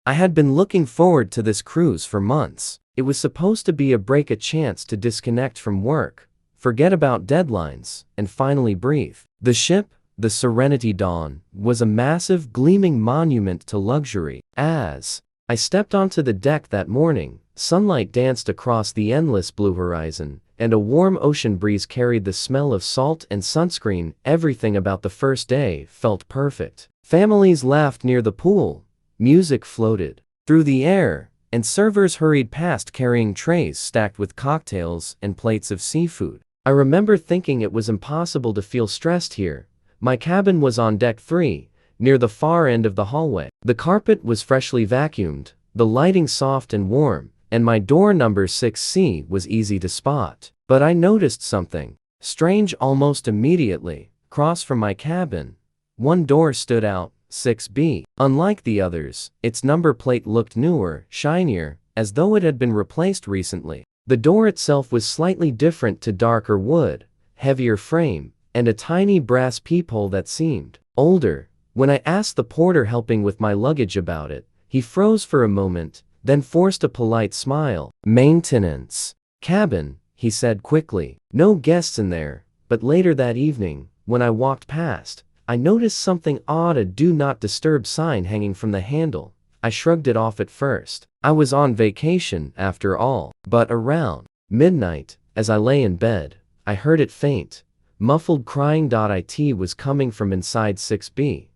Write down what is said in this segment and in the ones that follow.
I had been looking forward to this cruise for months. It was supposed to be a chance to disconnect from work, forget about deadlines, and finally breathe. The ship, the Serenity Dawn, was a massive, gleaming monument to luxury. As I stepped onto the deck that morning, sunlight danced across the endless blue horizon, and a warm ocean breeze carried the smell of salt and sunscreen. Everything about the first day felt perfect. Families laughed near the pool, music floated through the air, and servers hurried past carrying trays stacked with cocktails and plates of seafood. I remember thinking it was impossible to feel stressed here. My cabin was on deck 3, near the far end of the hallway. The carpet was freshly vacuumed, the lighting soft and warm, and my door number 6C was easy to spot. But I noticed something strange almost immediately. Across from my cabin, one door stood out, 6B. Unlike the others, its number plate looked newer, shinier, as though it had been replaced recently. The door itself was slightly different, to darker wood, heavier frame, and a tiny brass peephole that seemed older. When I asked the porter helping with my luggage about it, he froze for a moment, then forced a polite smile. "Maintenance cabin," he said quickly. "No guests in there." But later that evening, when I walked past, I noticed something odd, a "Do Not Disturb" sign hanging from the handle. I shrugged it off at first. I was on vacation, after all. But around midnight, as I lay in bed, I heard it faint, muffled crying. It was coming from inside 6B.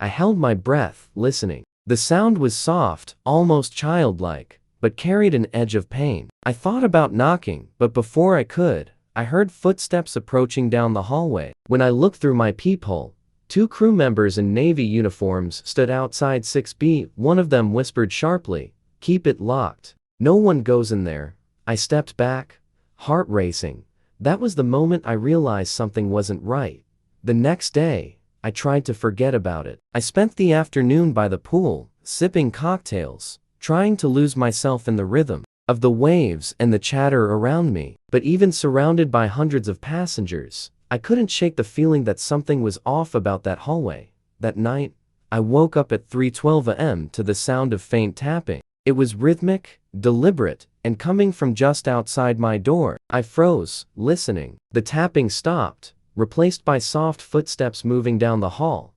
I held my breath, listening. The sound was soft, almost childlike, but carried an edge of pain. I thought about knocking, but before I could, I heard footsteps approaching down the hallway. When I looked through my peephole, 2 crew members in Navy uniforms stood outside 6B. One of them whispered sharply, "Keep it locked. No one goes in there." I stepped back, heart racing. That was the moment I realized something wasn't right. The next day, I tried to forget about it. I spent the afternoon by the pool, sipping cocktails, trying to lose myself in the rhythm of the waves and the chatter around me. But even surrounded by hundreds of passengers, I couldn't shake the feeling that something was off about that hallway. That night, I woke up at 3:12 a.m. to the sound of faint tapping. It was rhythmic, deliberate, and coming from just outside my door. I froze, listening. The tapping stopped, replaced by soft footsteps moving down the hall.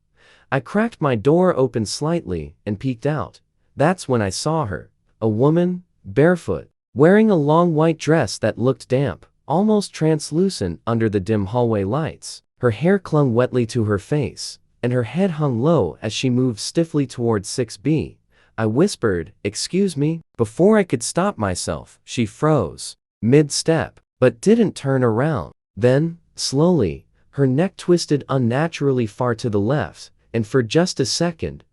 I cracked my door open slightly and peeked out. That's when I saw her, a woman, barefoot, wearing a long white dress that looked damp, almost translucent under the dim hallway lights. Her hair clung wetly to her face, and her head hung low as she moved stiffly towards 6B. I whispered, "Excuse me." Before I could stop myself, she froze, mid-step, but didn't turn around. Then, slowly, her neck twisted unnaturally far to the left, and for just a second,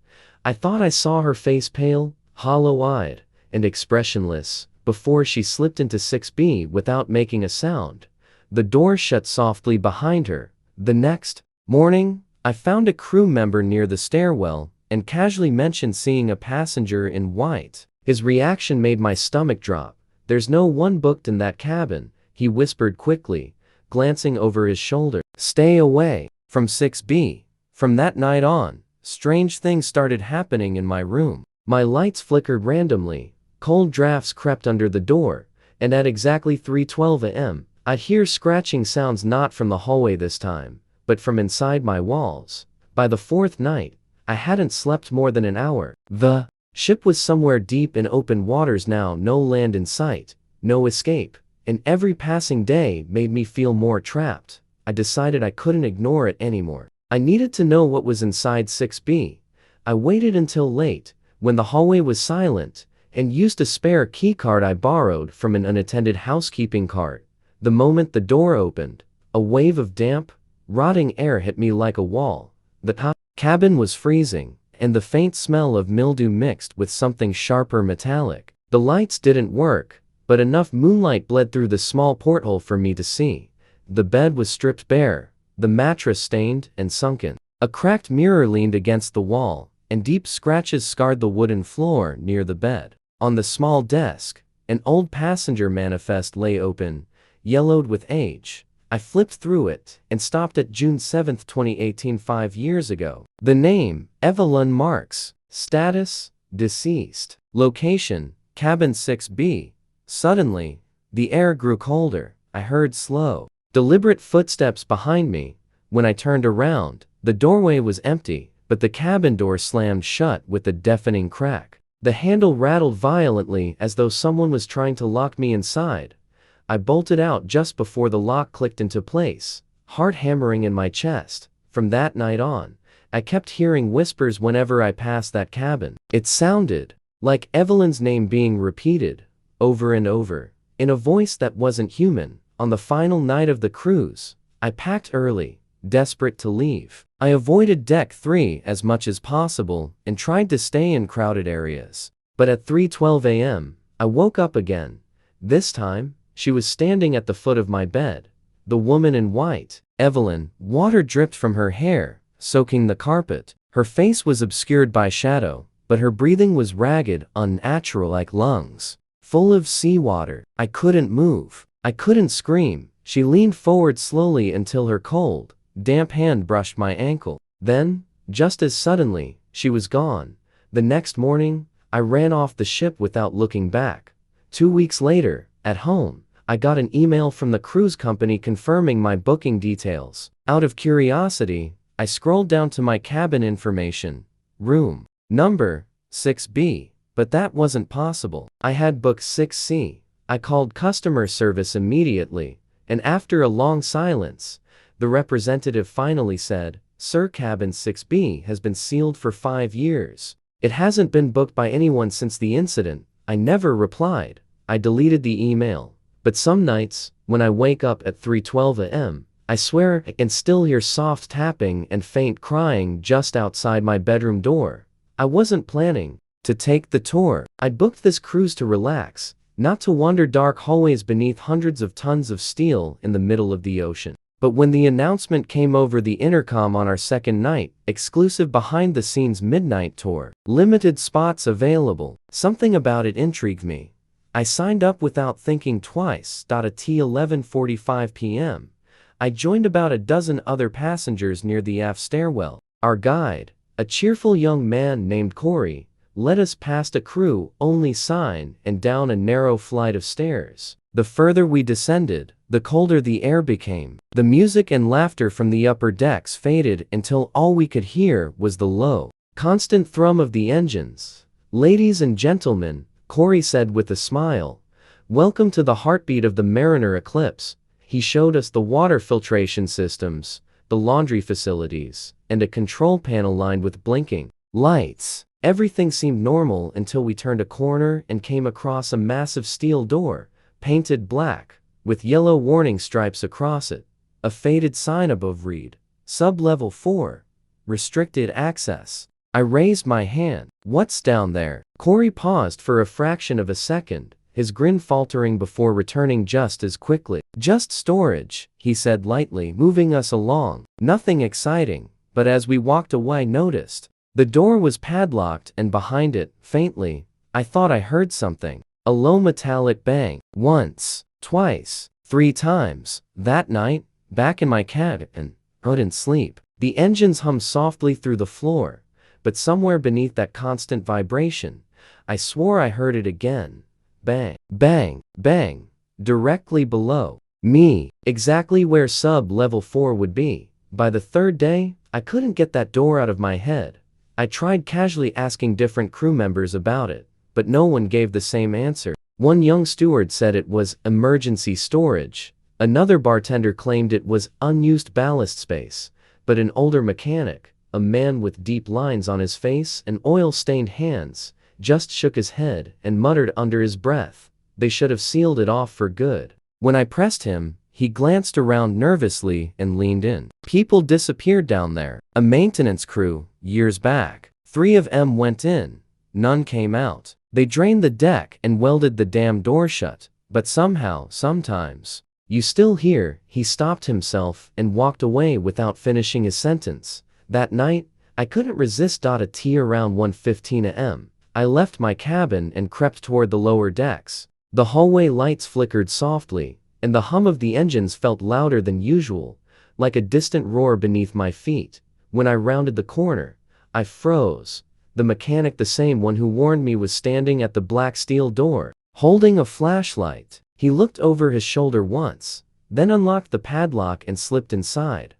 I thought I saw her face, pale, hollow-eyed, and expressionless, before she slipped into 6B without making a sound. The door shut softly behind her. The next morning, I found a crew member near the stairwell and casually mentioned seeing a passenger in white. His reaction made my stomach drop. "There's no one booked in that cabin," he whispered quickly, glancing over his shoulder. "Stay away from 6B. From that night on, strange things started happening in my room. My lights flickered randomly, cold drafts crept under the door, and at exactly 3:12 a.m., I'd hear scratching sounds, not from the hallway this time, but from inside my walls. By the 4th night, I hadn't slept more than an hour. The ship was somewhere deep in open waters now, no land in sight, no escape, and every passing day made me feel more trapped. I decided I couldn't ignore it anymore. I needed to know what was inside 6B. I waited until late, when the hallway was silent, and used a spare keycard I borrowed from an unattended housekeeping cart. The moment the door opened, a wave of damp, rotting air hit me like a wall. The cabin was freezing, and the faint smell of mildew mixed with something sharper, metallic. The lights didn't work, but enough moonlight bled through the small porthole for me to see. The bed was stripped bare, the mattress stained and sunken. A cracked mirror leaned against the wall, and deep scratches scarred the wooden floor near the bed. On the small desk, an old passenger manifest lay open, yellowed with age. I flipped through it and stopped at June 7, 2018, 5 years ago. The name, Evelyn Marks. Status, deceased. Location, cabin 6B. Suddenly, the air grew colder. I heard slow, deliberate footsteps behind me. When I turned around, the doorway was empty, but the cabin door slammed shut with a deafening crack. The handle rattled violently as though someone was trying to lock me inside. I bolted out just before the lock clicked into place, heart hammering in my chest. From that night on, I kept hearing whispers whenever I passed that cabin. It sounded like Evelyn's name being repeated over and over, in a voice that wasn't human. On the final night of the cruise, I packed early, desperate to leave. I avoided Deck 3 as much as possible and tried to stay in crowded areas. But at 3:12 a.m., I woke up again. This time, she was standing at the foot of my bed. The woman in white, Evelyn. Water dripped from her hair, soaking the carpet. Her face was obscured by shadow, but her breathing was ragged, unnatural, like lungs full of seawater. I couldn't move. I couldn't scream. She leaned forward slowly until her cold, damp hand brushed my ankle. Then, just as suddenly, she was gone. The next morning, I ran off the ship without looking back. 2 weeks later, at home, I got an email from the cruise company confirming my booking details. Out of curiosity, I scrolled down to my cabin information, room number 6B, but that wasn't possible. I had booked 6C. I called customer service immediately, and after a long silence, the representative finally said, "Sir, cabin 6B has been sealed for 5 years. It hasn't been booked by anyone since the incident." I never replied. I deleted the email. But some nights, when I wake up at 3:12 a.m., I swear I can still hear soft tapping and faint crying just outside my bedroom door. I wasn't planning to take the tour. I booked this cruise to relax, not to wander dark hallways beneath hundreds of tons of steel in the middle of the ocean. But when the announcement came over the intercom on our second night, exclusive behind-the-scenes midnight tour, limited spots available, something about it intrigued me. I signed up without thinking twice. At 11:45 p.m., I joined about a dozen other passengers near the aft stairwell. Our guide, a cheerful young man named Corey, led us past a crew-only sign and down a narrow flight of stairs. The further we descended, the colder the air became. The music and laughter from the upper decks faded until all we could hear was the low, constant thrum of the engines. "Ladies and gentlemen," Corey said with a smile, "welcome to the heartbeat of the Mariner Eclipse." He showed us the water filtration systems, the laundry facilities, and a control panel lined with blinking lights. Everything seemed normal until we turned a corner and came across a massive steel door, painted black, with yellow warning stripes across it. A faded sign above read, "Sub-level 4, restricted access." I raised my hand. "What's down there?" Corey paused for a fraction of a second, his grin faltering before returning just as quickly. "Just storage," he said lightly, moving us along. Nothing exciting, but as we walked away I noticed the door was padlocked, and behind it, faintly, I thought I heard something. A low metallic bang. Once, twice, 3 times. That night, back in my cabin, couldn't sleep. The engines hummed softly through the floor, but somewhere beneath that constant vibration, I swore I heard it again. Bang, bang, bang, directly below me, exactly where sub-level 4 would be. By the third day, I couldn't get that door out of my head. I tried casually asking different crew members about it, but no one gave the same answer. One young steward said it was emergency storage. Another bartender claimed it was unused ballast space, but an older mechanic, a man with deep lines on his face and oil-stained hands, just shook his head and muttered under his breath, "They should have sealed it off for good." When I pressed him, he glanced around nervously and leaned in. "People disappeared down there. A maintenance crew, years back. 3 of them went in. None came out. They drained the deck and welded the damn door shut. But somehow, sometimes, you still hear." He stopped himself and walked away without finishing his sentence. That night, I couldn't resist. At around 1:15 a.m., I left my cabin and crept toward the lower decks. The hallway lights flickered softly, and the hum of the engines felt louder than usual, like a distant roar beneath my feet. When I rounded the corner, I froze. The mechanic, the same one who warned me, was standing at the black steel door, holding a flashlight. He looked over his shoulder once, then unlocked the padlock and slipped inside.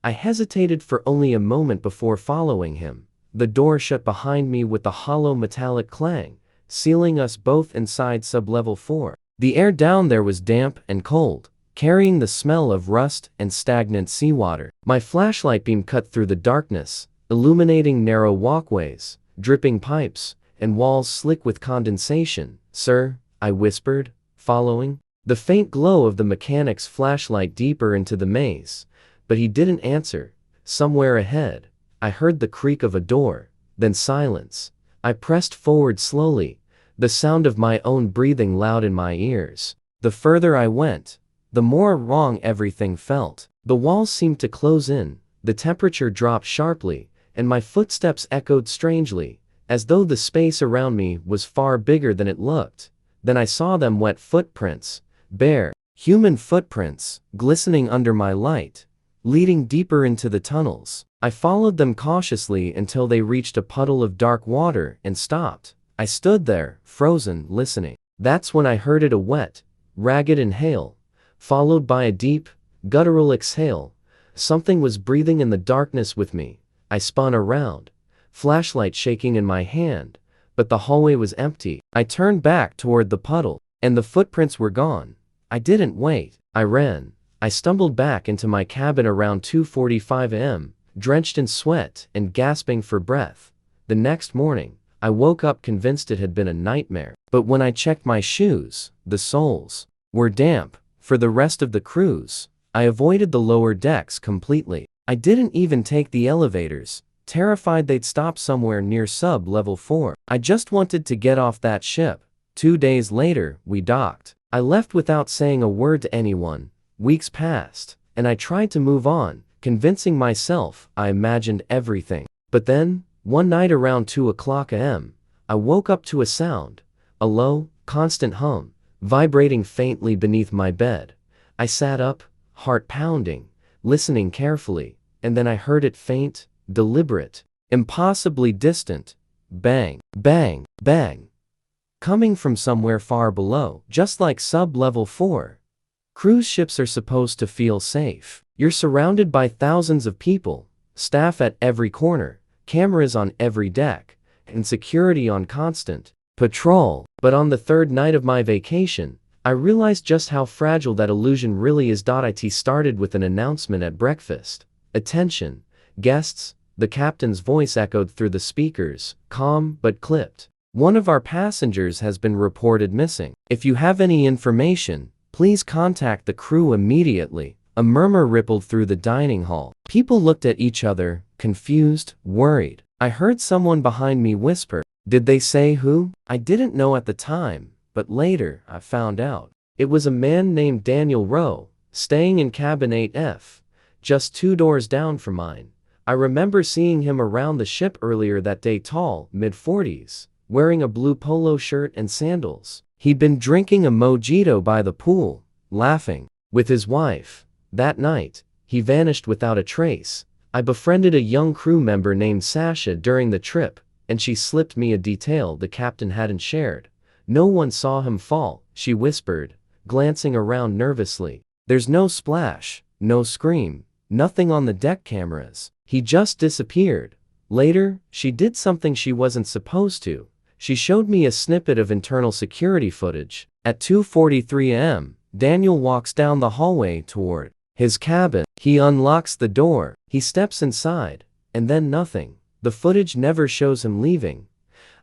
I hesitated for only a moment before following him. The door shut behind me with a hollow metallic clang, sealing us both inside sublevel 4. The air down there was damp and cold, carrying the smell of rust and stagnant seawater. My flashlight beam cut through the darkness, illuminating narrow walkways, dripping pipes, and walls slick with condensation. "Sir," I whispered, following the faint glow of the mechanic's flashlight deeper into the maze, but he didn't answer. Somewhere ahead, I heard the creak of a door, then silence. I pressed forward slowly, the sound of my own breathing loud in my ears. The further I went, the more wrong everything felt. The walls seemed to close in, the temperature dropped sharply, and my footsteps echoed strangely, as though the space around me was far bigger than it looked. Then I saw them: wet footprints, bare, human footprints, glistening under my light, leading deeper into the tunnels. I followed them cautiously until they reached a puddle of dark water and stopped. I stood there, frozen, listening. That's when I heard it: a wet, ragged inhale, followed by a deep, guttural exhale. Something was breathing in the darkness with me. I spun around, flashlight shaking in my hand, but the hallway was empty. I turned back toward the puddle, and the footprints were gone. I didn't wait. I ran. I stumbled back into my cabin around 2:45 a.m., drenched in sweat and gasping for breath. The next morning, I woke up convinced it had been a nightmare. But when I checked my shoes, the soles were damp. For the rest of the cruise, I avoided the lower decks completely. I didn't even take the elevators, terrified they'd stop somewhere near sub-level 4. I just wanted to get off that ship. 2 days later, we docked. I left without saying a word to anyone. Weeks passed, and I tried to move on, convincing myself I imagined everything. But then, one night around 2 a.m., I woke up to a sound, a low, constant hum, vibrating faintly beneath my bed. I sat up, heart pounding, listening carefully, and then I heard it: faint, deliberate, impossibly distant. Bang, bang, bang. Coming from somewhere far below, just like sub-level 4. Cruise ships are supposed to feel safe. You're surrounded by thousands of people, staff at every corner, cameras on every deck, and security on constant patrol. But on the third night of my vacation, I realized just how fragile that illusion really is. It started with an announcement at breakfast. "Attention, guests," the captain's voice echoed through the speakers, calm but clipped. "One of our passengers has been reported missing. If you have any information, please contact the crew immediately." A murmur rippled through the dining hall. People looked at each other, confused, worried. I heard someone behind me whisper, "Did they say who?" I didn't know at the time, but later I found out. It was a man named Daniel Rowe, staying in cabin 8F, just 2 doors down from mine. I remember seeing him around the ship earlier that day, tall, mid-40s, wearing a blue polo shirt and sandals. He'd been drinking a mojito by the pool, laughing with his wife. That night, he vanished without a trace. I befriended a young crew member named Sasha during the trip, and she slipped me a detail the captain hadn't shared. "No one saw him fall," she whispered, glancing around nervously. "There's no splash, no scream, nothing on the deck cameras. He just disappeared." Later, she did something she wasn't supposed to. She showed me a snippet of internal security footage. At 2:43 a.m., Daniel walks down the hallway toward his cabin. He unlocks the door. He steps inside, and then nothing. The footage never shows him leaving.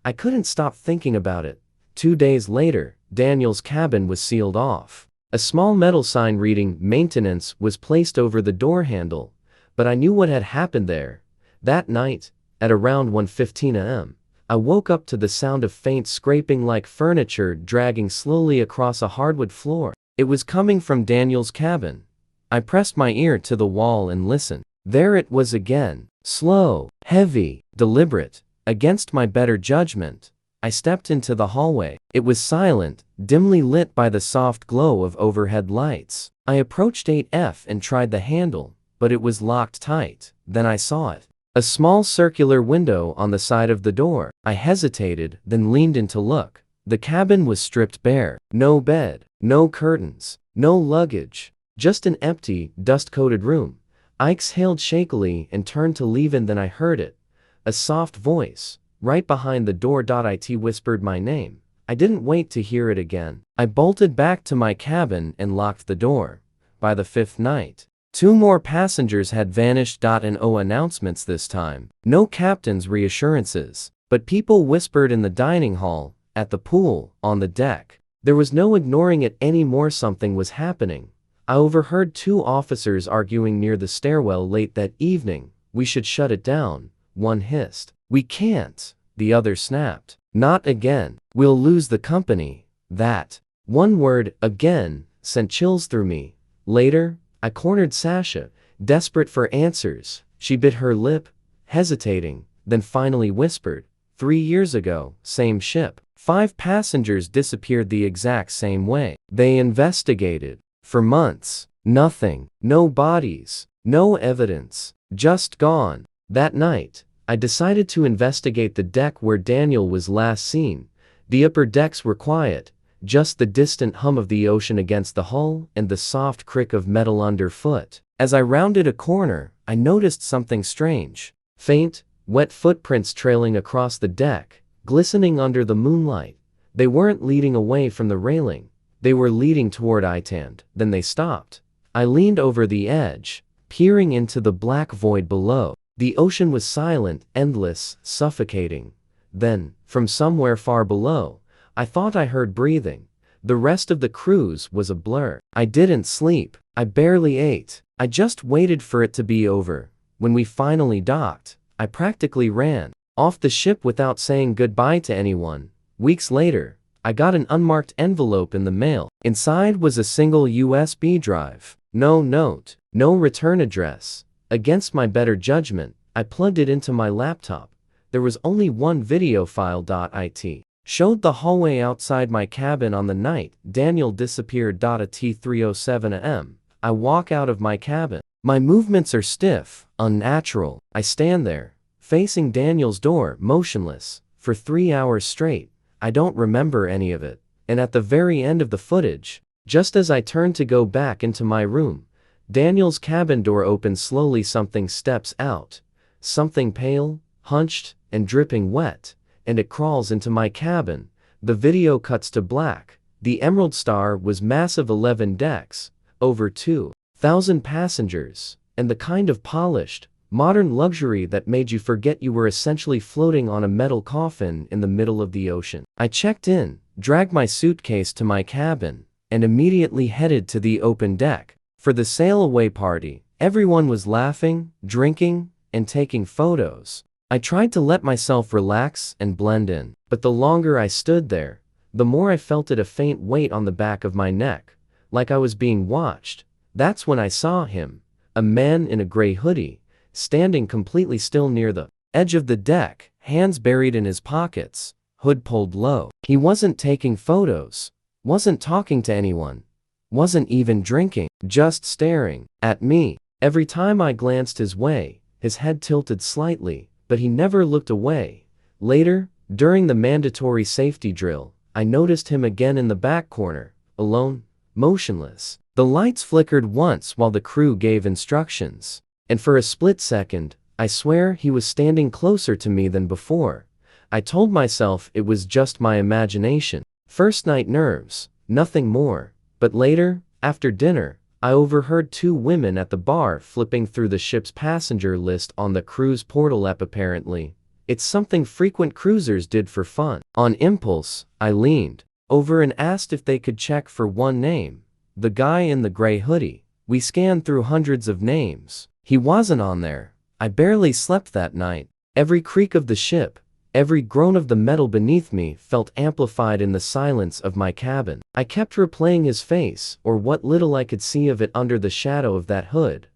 I couldn't stop thinking about it. 2 days later, Daniel's cabin was sealed off. A small metal sign reading "Maintenance" was placed over the door handle, but I knew what had happened there. That night, at around 1:15 a.m., I woke up to the sound of faint scraping like furniture dragging slowly across a hardwood floor. It was coming from Daniel's cabin. I pressed my ear to the wall and listened. There it was again, slow, heavy, deliberate. Against my better judgment, I stepped into the hallway. It was silent, dimly lit by the soft glow of overhead lights. I approached 8F and tried the handle, but it was locked tight. Then I saw it. A small circular window on the side of the door. I hesitated, then leaned in to look. The cabin was stripped bare. No bed, no curtains, no luggage. Just an empty, dust-coated room. I exhaled shakily and turned to leave, and then I heard it. A soft voice, right behind the door. It whispered my name. I didn't wait to hear it again. I bolted back to my cabin and locked the door. By the fifth night, 2 more passengers had vanished. No announcements this time. No captain's reassurances. But people whispered in the dining hall, at the pool, on the deck. There was no ignoring it anymore. Something was happening. I overheard 2 officers arguing near the stairwell late that evening. We should shut it down, one hissed. We can't, the other snapped. Not again. We'll lose the company. That one word, again, sent chills through me. Later, I cornered Sasha, desperate for answers. She bit her lip, hesitating, then finally whispered, 3 years ago, same ship. 5 passengers disappeared the exact same way. They investigated. For months. Nothing. No bodies. No evidence. Just gone. That night, I decided to investigate the deck where Daniel was last seen. The upper decks were quiet. Just the distant hum of the ocean against the hull and the soft crick of metal underfoot. As I rounded a corner, I noticed something strange. Faint, wet footprints trailing across the deck, glistening under the moonlight. They weren't leading away from the railing. They were leading toward Itand. Then they stopped. I leaned over the edge, peering into the black void below. The ocean was silent, endless, suffocating. Then, from somewhere far below, I thought I heard breathing. The rest of the cruise was a blur. I didn't sleep. I barely ate. I just waited for it to be over. When we finally docked, I practically ran off the ship without saying goodbye to anyone. Weeks later, I got an unmarked envelope in the mail. Inside was a single USB drive. No note, no return address. Against my better judgment, I plugged it into my laptop. There was only one video file. It showed the hallway outside my cabin on the night Daniel disappeared. At 3:07 am, I walk out of my cabin. My movements are stiff, unnatural. I stand there, facing Daniel's door, motionless, for 3 hours straight. I don't remember any of it. And at the very end of the footage, just as I turned to go back into my room, Daniel's cabin door opens slowly. Something steps out. Something pale, hunched, and dripping wet, and it crawls into my cabin. The video cuts to black. The Emerald Star was massive, 11 decks, over 2,000 passengers, and the kind of polished, modern luxury that made you forget you were essentially floating on a metal coffin in the middle of the ocean. I checked in, dragged my suitcase to my cabin, and immediately headed to the open deck. For the sail away party, everyone was laughing, drinking, and taking photos. I tried to let myself relax and blend in, but the longer I stood there, the more I felt a faint weight on the back of my neck, like I was being watched. That's when I saw him, a man in a gray hoodie, standing completely still near the edge of the deck, hands buried in his pockets, hood pulled low. He wasn't taking photos, wasn't talking to anyone, wasn't even drinking, just staring at me. Every time I glanced his way, his head tilted slightly, but he never looked away. Later, during the mandatory safety drill, I noticed him again in the back corner, alone, motionless. The lights flickered once while the crew gave instructions. And for a split second, I swear he was standing closer to me than before. I told myself it was just my imagination. First night nerves, nothing more. But later, after dinner, I overheard 2 women at the bar flipping through the ship's passenger list on the cruise portal app. Apparently, it's something frequent cruisers did for fun. On impulse, I leaned over and asked if they could check for one name. The guy in the gray hoodie. We scanned through hundreds of names. He wasn't on there. I barely slept that night. Every creak of the ship, every groan of the metal beneath me felt amplified in the silence of my cabin. I kept replaying his face, or what little I could see of it under the shadow of that hood.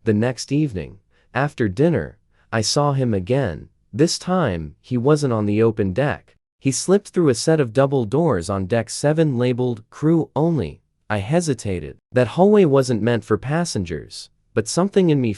The next evening, after dinner, I saw him again. This time, he wasn't on the open deck. He slipped through a set of double doors on deck 7 labeled crew only. I hesitated. That hallway wasn't meant for passengers, but something in me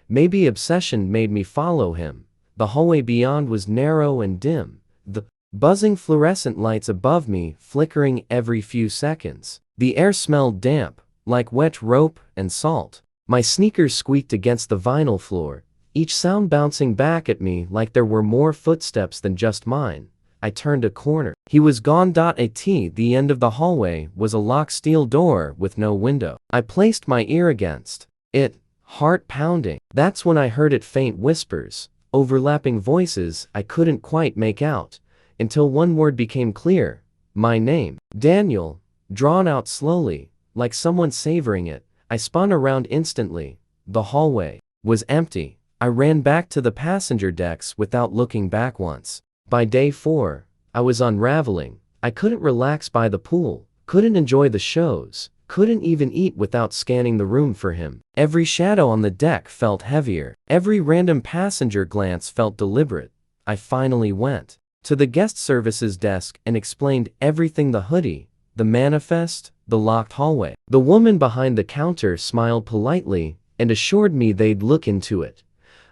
Maybe obsession made me follow him. The hallway beyond was narrow and dim, the buzzing fluorescent lights above me flickering every few seconds. The air smelled damp, like wet rope and salt. My sneakers squeaked against the vinyl floor, each sound bouncing back at me like there were more footsteps than just mine. I turned a corner. He was gone. At the end of the hallway was a locked steel door with no window. I placed my ear against it, heart pounding. That's when I heard it, faint whispers, overlapping voices I couldn't quite make out, until one word became clear. My name. Daniel, drawn out slowly, like someone savoring it. I spun around instantly. The hallway was empty. I ran back to the passenger decks without looking back once. By day 4, I was unraveling. I couldn't relax by the pool, couldn't enjoy the shows, couldn't even eat without scanning the room for him. Every shadow on the deck felt heavier. Every random passenger glance felt deliberate. I finally went to the guest services desk and explained everything: the hoodie, the manifest, the locked hallway. The woman behind the counter smiled politely and assured me they'd look into it.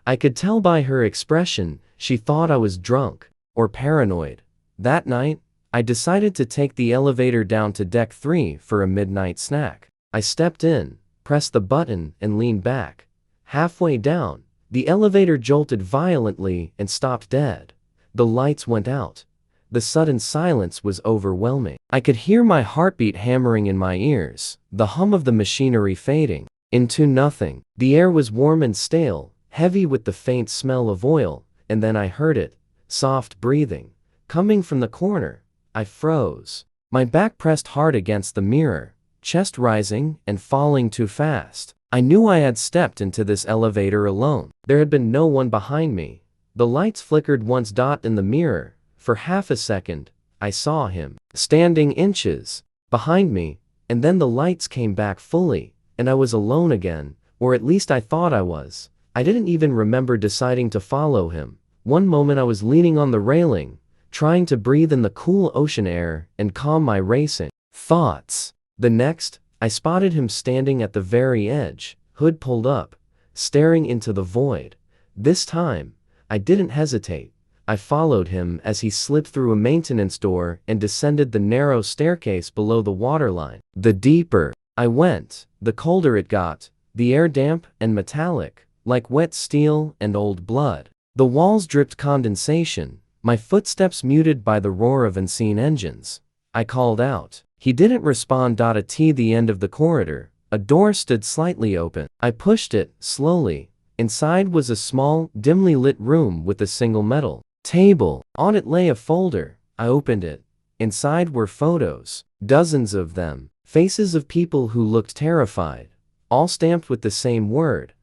I could tell by her expression she thought I was drunk or paranoid. That night, I decided to take the elevator down to deck 3 for a midnight snack. I stepped in, pressed the button, and leaned back. Halfway down, the elevator jolted violently and stopped dead. The lights went out. The sudden silence was overwhelming. I could hear my heartbeat hammering in my ears, the hum of the machinery fading into nothing. The air was warm and stale, heavy with the faint smell of oil, and then I heard it. Soft breathing, coming from the corner. I froze. My back pressed hard against the mirror, chest rising and falling too fast. I knew I had stepped into this elevator alone. There had been no one behind me. The lights flickered once. In the mirror, for half a second, I saw him, standing inches behind me, and then the lights came back fully, and I was alone again, or at least I thought I was. I didn't even remember deciding to follow him. One moment I was leaning on the railing, trying to breathe in the cool ocean air and calm my racing thoughts. The next, I spotted him standing at the very edge, hood pulled up, staring into the void. This time, I didn't hesitate. I followed him as he slipped through a maintenance door and descended the narrow staircase below the waterline. The deeper I went, the colder it got, the air damp and metallic, like wet steel and old blood. The walls dripped condensation, my footsteps muted by the roar of unseen engines. I called out. He didn't respond. At the end of the corridor, a door stood slightly open. I pushed it, slowly. Inside was a small, dimly lit room with a single metal table. On it lay a folder. I opened it. Inside were photos, dozens of them, faces of people who looked terrified, all stamped with the same word: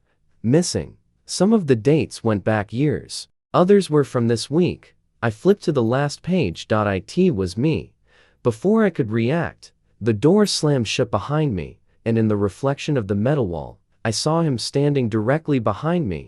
missing. Some of the dates went back years. Others were from this week. I flipped to the last page. It was me. Before I could react, the door slammed shut behind me, and in the reflection of the metal wall, I saw him standing directly behind me.